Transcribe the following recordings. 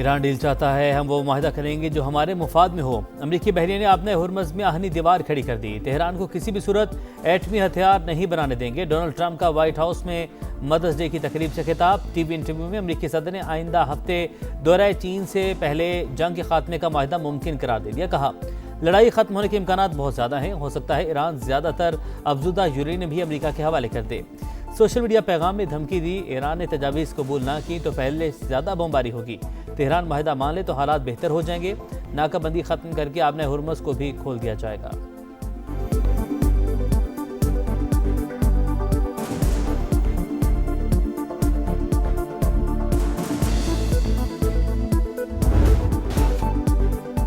Iran deal चाहता है, हम वो माहिदा करेंगे जो हमारे मुफाद में हो। अमरीकी बहरिया ने अपने हुरमज़ में आहनी दीवार खड़ी कर दी। तेहरान को किसी भी सूरत एटमी हथियार नहीं बनाने देंगे। डोनाल्ड ट्रंप का व्हाइट हाउस में मदर्स डे की तकरीब से खिताब। टीवी इंटरव्यू में अमरीकी सदर ने आइंदा हफ्ते दौरे चीन से पहले जंग के खात्मे का माहिदा मुमकिन करार दे दिया। कहा, लड़ाई खत्म होने के इम्कानात बहुत ज़्यादा हैं। हो सकता है ईरान ज़्यादातर अफजुदा यूरेनियम भी अमरीका के हवाले कर दे। सोशल मीडिया पैगाम में धमकी दी, ईरान ने तजावीज़ कबूल ना की तो पहले से ज़्यादा बमबारी होगी। तेहरान माहिदा मान ले तो हालात बेहतर हो जाएंगे। नाकाबंदी ख़त्म करके आपने हुरमज़ को भी खोल दिया जाएगा।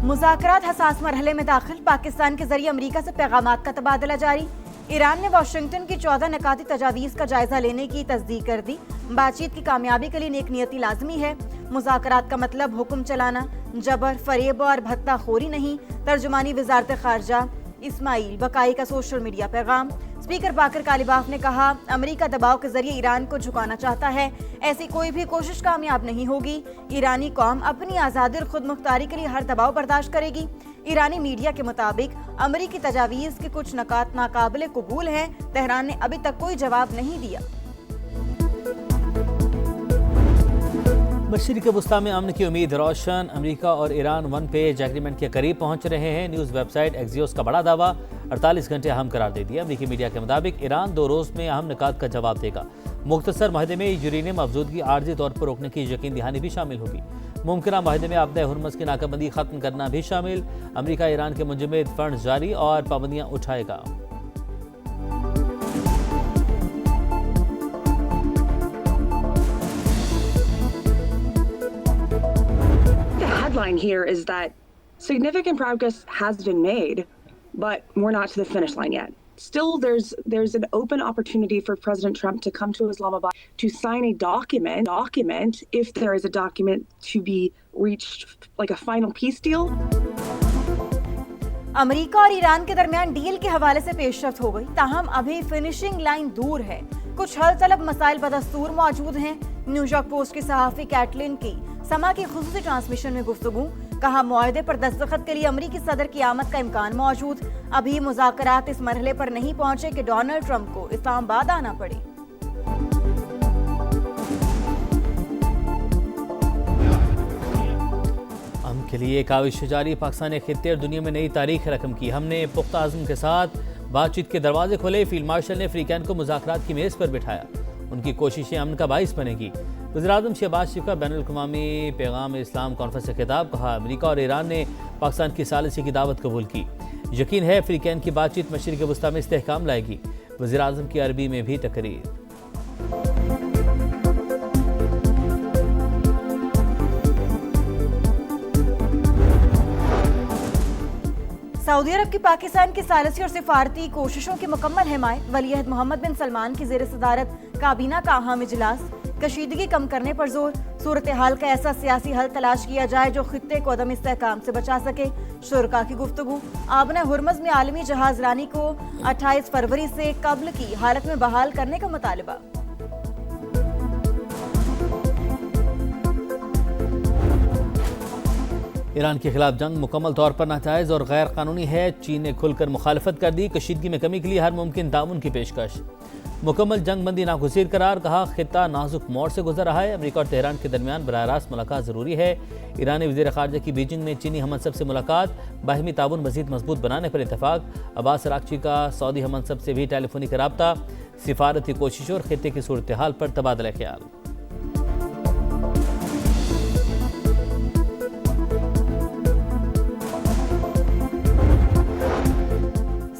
मुज़ाकरात हसास मरहले में दाखिल। पाकिस्तान के जरिए अमरीका से पैगामात का तबादला जारी। ईरान ने वाशिंगटन की 14 निकाती तजावीज़ का जायजा लेने की तस्दीक कर दी। बातचीत की कामयाबी के लिए नेकनियती लाजमी है। मुज़ाकरात का मतलब हुक्म चलाना, जबर, फरेब और भत्ताखोरी नहीं। तर्जुमानी वजारत खारजा इस्माइल बकाई का सोशल मीडिया पैगाम। स्पीकर बाकर कालिबाफ ने कहा, अमरीका दबाव के जरिए ईरान को झुकाना चाहता है। ऐसी कोई भी कोशिश कामयाब नहीं होगी। ईरानी कौम अपनी आज़ादी और खुद मुख्तारी के लिए हर दबाव बर्दाश्त करेगी। ईरानी मीडिया के मुताबिक अमरीकी तजावीज़ के कुछ नकात नाकाबिले कबूल हैं। तेहरान ने अभी तक कोई जवाब नहीं दिया। मशरिक़ वस्ता में अमन की उम्मीद रोशन। अमरीका और ईरान वन पेज एग्रीमेंट के करीब पहुंच रहे हैं। न्यूज़ वेबसाइट एक्सियोस का बड़ा दावा, 48 घंटे अहम करार दे दिया। अमरीकी मीडिया के मुताबिक ईरान 2 रोज़ में अहम निकात का जवाब देगा। मुख्तसर माहिदे में यूरेनियम अफजूदगी आर्जी तौर पर रोकने की यकीन दहानी भी शामिल होगी। मुमकिन माहिदे में आपदा हुरमज़ की नाकाबंदी ख़त्म करना भी शामिल। अमरीका ईरान के मुंजमद फंड जारी और पाबंदियाँ उठाएगा। Headline here is that significant progress has been made, but we're not to the finish line yet. Still, there's an open opportunity for President Trump to come to Islamabad to sign a document if there is a document to be reached, like a final peace deal. अमरीका और Iran के दरमियान deal के हवाले से पेशरफ्त हो गई, ताहम अभी फिनिशिंग लाइन दूर है। कुछ हल तलब मसाइल बदस्तूर मौजूद हैं। न्यूयॉर्क पोस्ट की सहाफ़ी कैटलिन की समा की खुसूसी ट्रांसमिशन में गुफ्तगू। कहा, मुआहदे पर दस्तखत के लिए अमरीकी सदर की आमद का इम्कान मौजूद। अभी मुज़ाकरात इस मरहले पर नहीं पहुंचे कि डोनाल्ड ट्रंप को इस्लामाबाद आना पड़े। हम के लिए काविश जारी। पाकिस्तान खित्ते और दुनिया में नई तारीख रकम की। हमने पुख्ता आज़म के साथ बातचीत के दरवाजे खोले। फील्ड मार्शल ने अफ्रीकन को मुज़ाकरात की मेज़ पर बिठाया। उनकी कोशिशें अमन का बाइस बनेगी। वज़ीर-ए-आज़म शहबाज शरीफ का बैनुल-अक़वामी पैगाम इस्लाम कॉन्फ्रेंस से खिताब। कहा, अमरीका और ईरान ने पाकिस्तान की सालिसी की दावत कबूल की। यकीन है अफ्रीकन की बातचीत मशरिक़ वस्ता में इस्तेहकाम लाएगी। वज़ीर-ए-आज़म की अरबी में भी तकरीर। सऊदी अरब की पाकिस्तान की सालिसी और सिफारती कोशिशों की मुकम्मल हिमायत। वलीअहद मोहम्मद बिन सलमान की ज़ेर सदारत काबीना का अहम इजलास। कशीदगी कम करने पर जोर। सूरत हाल का ऐसा सियासी हल तलाश किया जाए जो खित्ते को अदम इस्तेहकाम से बचा सके। शुरका की गुफ्तगू। आबना हुरमज़ में आलमी जहाज रानी को 28 फरवरी से कब्ल की हालत में बहाल करने का मुतालबा। ईरान के खिलाफ जंग मुकम्मल तौर पर नाजायज़ और गैर कानूनी है। चीन ने खुलकर मुखालफत कर दी। कशीदगी में कमी के लिए हर मुमकिन ताउन की पेशकश। मुकम्मल जंग बंदी नागुज़ीर करार। कहा, खित्ता नाजुक मोड़ से गुजर रहा है। अमरीका और तेहरान के दरमियान बराह रास्त मुलाकात ज़रूरी है। ईरानी वज़ीर ख़ारजा की बीजिंग में चीनी हमनसब से मुलाकात। बाहमी ताउन मज़ीद मजबूत बनाने पर इतफाक़। अब्बास अराग़ची का सऊदी हमनसब से भी टेलीफोनिक रब्ता। सिफारती कोशिशों और खित्ते की सूरत हाल पर तबादला ख्याल।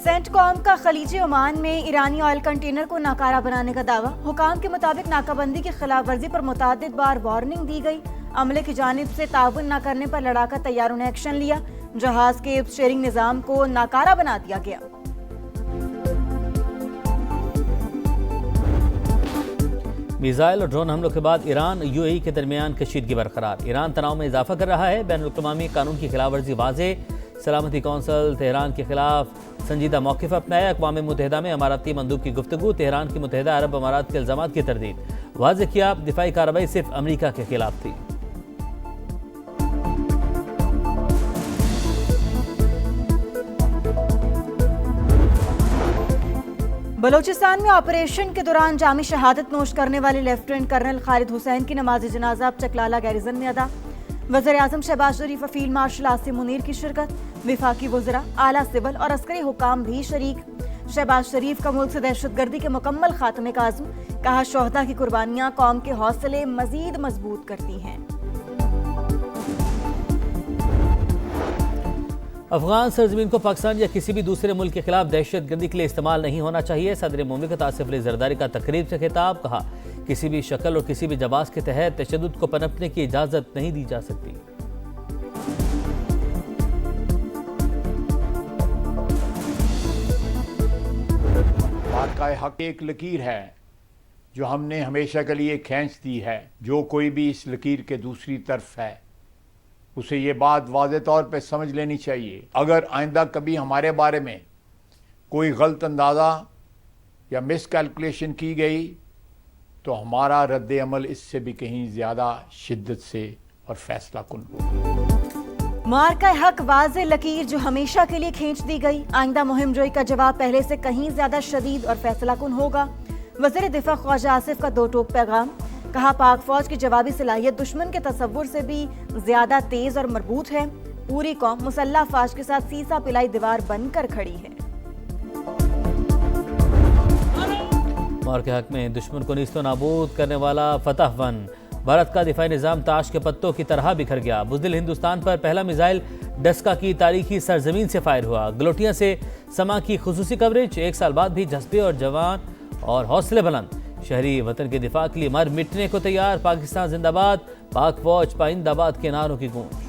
सेंटकॉम का खलीज ओमान में ईरानी ऑयल कंटेनर को नाकारा बनाने का दावा। हुकाम के मुताबिक नाकाबंदी की खिलाफ वर्जी पर मुतअद्दिद बार वार्निंग दी गई। अमले की जानिब से ताउन न करने पर लड़ाका तैयारों ने एक्शन लिया। जहाज के शेयरिंग निज़ाम को नाकारा बना दिया गया। मिसाइल और ड्रोन हमलों के बाद ईरान यूएई के दरमियान कशीदगी बरकरार। ईरान तनाव में इजाफा कर रहा है। बैनुल-अक़वामी कानून की खिलाफ वर्जी वाज़े। सलामती कौंसल तेहरान के खिलाफ संजीदा मौक़िफ़ अपनाया। अक़वाम मुत्तहिदा में अमाराती मंदूब की गुफ्तगू। तेहरान की मुत्तहिदा अरब अमारात के इल्ज़ामात की तरदीद। वाज़ेह किया, दिफाई कार्रवाई सिर्फ अमरीका के खिलाफ थी। बलूचिस्तान में ऑपरेशन के दौरान जामी शहादत नोश करने वाले लेफ्टिनेंट कर्नल खालिद हुसैन की नमाज जनाजा अब चकलाला गैरिजन में अदा। वज़ीर आज़म शहबाज शरीफ और फील्ड मार्शल आसिम मुनीर की शिरकत, विफाकी वज़रा, आला सिविल और अस्करी हुकाम भी शरीक। शहबाज शरीफ का मुल्क से दहशतगर्दी के मुकम्मल खात्मे का आज़म, कहा शोहदा की कुर्बानियां कौम के हौसले मजीद मजबूत करती हैं। अफगान सरजमीन को पाकिस्तान या किसी भी दूसरे मुल्क के खिलाफ दहशतगर्दी के लिए इस्तेमाल नहीं होना चाहिए। सदर मुमलिकत आसिफ अली जरदारी का तकरीब से खिताब, कहा किसी भी शक्ल और किसी भी जबास के तहत तशद्दुद को पनपने की इजाज़त नहीं दी जा सकती। वाक़ई हक एक लकीर है जो हमने हमेशा के लिए खींच दी है। जो कोई भी इस लकीर के दूसरी तरफ है उसे ये बात वाज़े तौर पे समझ लेनी चाहिए, अगर आइंदा कभी हमारे बारे में कोई गलत अंदाज़ा या मिसकैलकुलेशन की गई तो हमारा रद्द अमल इससे भी कहीं ज़्यादा शिद्दत से और फैसला कुन होगा। मार्का हक वाज़े लकीर जो हमेशा के लिए खींच दी गई, आइंदा मुहिम जोई का जवाब पहले से कहीं ज्यादा शदीद और फैसला कुन होगा। वज़ीर दिफा ख्वाजा आसिफ का दो टोक पैगाम, कहा पाक फौज की जवाबी सलाहियत दुश्मन के तसव्वुर से भी ज्यादा तेज और मजबूत है। पूरी कौम मुसल्ला अफवाज के साथ सीसा पिलाई दीवार बनकर खड़ी है। मार्के हक में दुश्मन को नीस्तो नाबूद करने वाला फतह वन, भारत का दिफाई निज़ाम ताश के पत्तों की तरह बिखर गया। बुज़दिल हिंदुस्तान पर पहला मिसाइल डस्का की तारीखी सरजमीन से फायर हुआ। गलोटिया से समा की खुसूसी कवरेज, एक साल बाद भी जज्बे और जवान और हौसले बुलंद। शहरी वतन के दिफा के लिए मर मिटने को तैयार। पाकिस्तान जिंदाबाद, पाक फौज पाइंदाबाद के नारों की गूंज।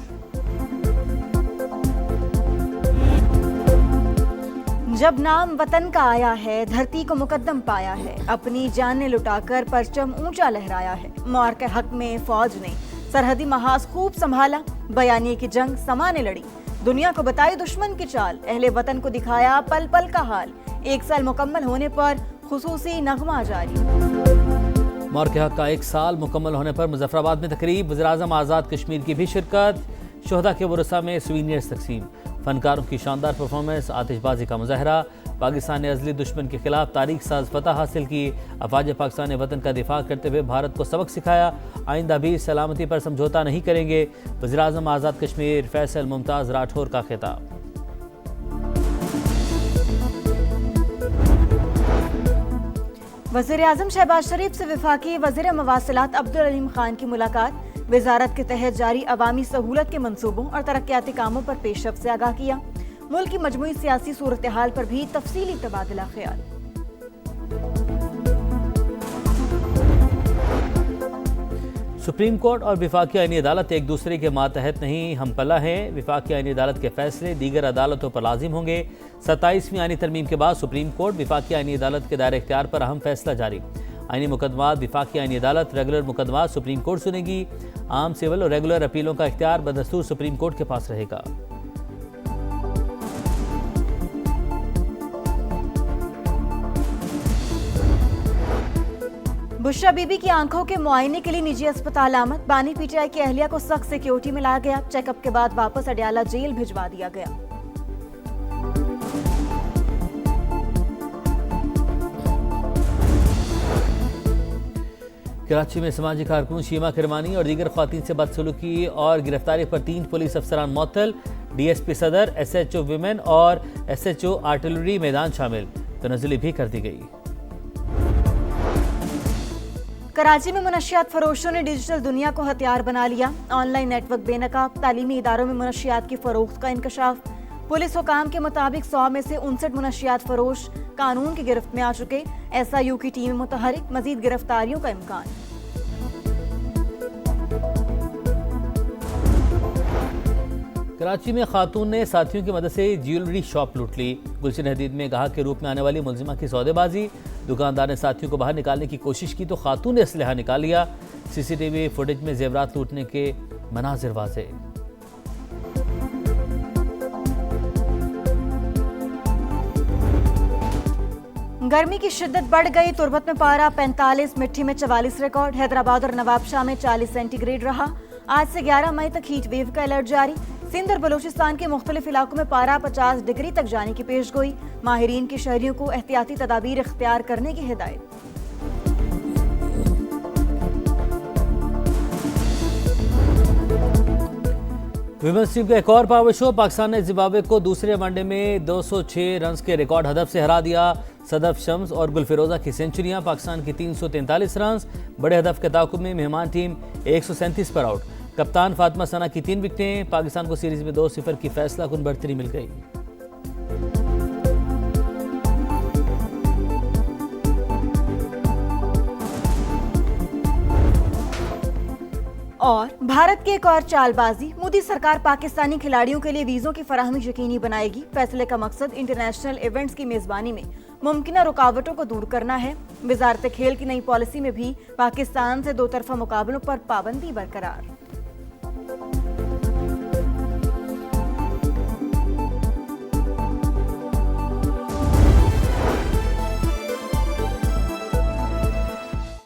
जब नाम वतन का आया है, धरती को मुकद्दम पाया है, अपनी जानें लुटाकर परचम ऊंचा लहराया है। मार्के हक में फौज ने सरहदी महाज खूब संभाला, बयानिए की जंग समा ने लड़ी, दुनिया को बताई दुश्मन की चाल, अहले वतन को दिखाया पल पल का हाल। एक साल मुकम्मल होने पर खुसूसी नगमा जारी। मार्के हक का एक साल मुकम्मल होने पर मुजफ्फराबाद में तकरीब, वज़ीर आज़म आज़ाद कश्मीर की भी शिरकत, शोहदा के वरसा में सुवीनियर्स तकसीम, फनकारों की शानदार परफॉर्मेंस, आतिशबाजी का मुजाहरा। पाकिस्तान ने अज़ली दुश्मन के खिलाफ तारीख साज फतह हासिल की। अफवाज पाकिस्तान ने वतन का दिफा करते हुए भारत को सबक सिखाया, आइंदा भी सलामती पर समझौता नहीं करेंगे। वज़ीर आज़म आज़ाद कश्मीर फैसल मुमताज़ राठौर का खिताब। वज़ीर आज़म शहबाज शरीफ से वफाकी वज़ीर मवासिलात अब्दुल अलीम खान की मुलाकात, वजारत के तहत जारी अवामी सहूलत के मंसूबों और तरक्याती कामों पर पेशरफ से आगाह किया। मुल्क की मजमूई सियासी सूरत हाल पर भी तफसीली तबादला ख्याल। सुप्रीम कोर्ट और विफाकी आईनी अदालत एक दूसरे के मातहत नहीं, हम पल्ला हैं। विफाकी आईनी अदालत के फैसले दीगर अदालतों पर लाजिम होंगे। 27वीं आईनी तरमीम के बाद सुप्रीम कोर्ट विफाकी आईनी अदालत के दायरे इख्तियार पर अहम फैसला जारी। आईनी मुकदमात विफाकी आईनी अदालत, रेगुलर मुकदमात सुप्रीम कोर्ट सुनेगी। आम सिविल और रेगुलर अपीलों का इख्तियार बदस्तूर सुप्रीम कोर्ट के पास रहेगा। बुशरा बीबी की आंखों के मुआयने के लिए निजी अस्पताल आमद, बानी पीटीआई की अहलिया को सख्त सिक्योरिटी में लाया गया। चेकअप के बाद वापस अडयाला जेल भिजवा दिया गया। कराची में समाजी कारकुन शीमा किरमानी और दीगर ख्वातीन से बदसलूकी और गिरफ्तारी पर 3 पुलिस अफसरान मुअत्तल, डीएसपी सदर, एसएचओ विमेन और एसएचओ आर्टिलरी मैदान शामिल, तनज़्ज़ुली भी कर दी गई। कराची में मुनशियात फरोशों ने डिजिटल दुनिया को हथियार बना लिया। ऑनलाइन नेटवर्क बेनकाब, तालीमी इदारों में मुनशियात की फरोख्त का इंकशाफ। पुलिस हुकाम के मुताबिक 100 में से 59 मुनशियात फरोश कानून की गिरफ्त में आ चुके। एसआईयू की टीम मुतहरिक, मजीद गिरफ्तारियों का इम्कान। कराची में खातून ने साथियों की मदद से ज्वेलरी शॉप लूट ली। गुलशन हदीद में गाहक के रूप में आने वाली मुलजिमा की सौदेबाजी, दुकानदार ने साथियों को बाहर निकालने की कोशिश की तो खातून ने असलहा निकाल लिया। सीसीटीवी फुटेज में जेवरात लूटने के मनाजिर वाज़े। गर्मी की शिद्दत बढ़ गई, तुर्बत में पारा 45, मिट्टी में 44 रिकॉर्ड। हैदराबाद और नवाबशाह में 40 सेंटीग्रेड रहा। आज से 11 मई तक हीट वेव का अलर्ट जारी। सिंध और बलूचिस्तान के मुख्तलिफ इलाकों में पारा 50 डिग्री तक जाने की पेशगोई। माहिरीन की शहरियों को एहतियाती तदाबीर इख्तियार करने की हिदायत। विमेंस टीम का एक और पावर शो। पाकिस्तान ने जिम्बाब्वे को दूसरे वनडे में 206 रन के रिकॉर्ड हदफ से हरा दिया। सदफ शम्स और गुलफिरोजा की सेंचुरियां, पाकिस्तान की 343 रन। बड़े हदफ के ताकुब में मेहमान टीम 137 पर आउट। कप्तान फातिमा सना की 3 विकेटें। पाकिस्तान को सीरीज में 2-0 की फैसला कुन बढ़तरी मिल गई। और भारत की एक और चालबाजी। मोदी सरकार पाकिस्तानी खिलाड़ियों के लिए वीजों की फराहमी यकीनी बनाएगी। फैसले का मकसद इंटरनेशनल इवेंट्स की मेजबानी में मुमकिन रुकावटों को दूर करना है। वजारत खेल की नई पॉलिसी में भी पाकिस्तान से दो तरफा मुकाबलों पर पाबंदी बरकरार।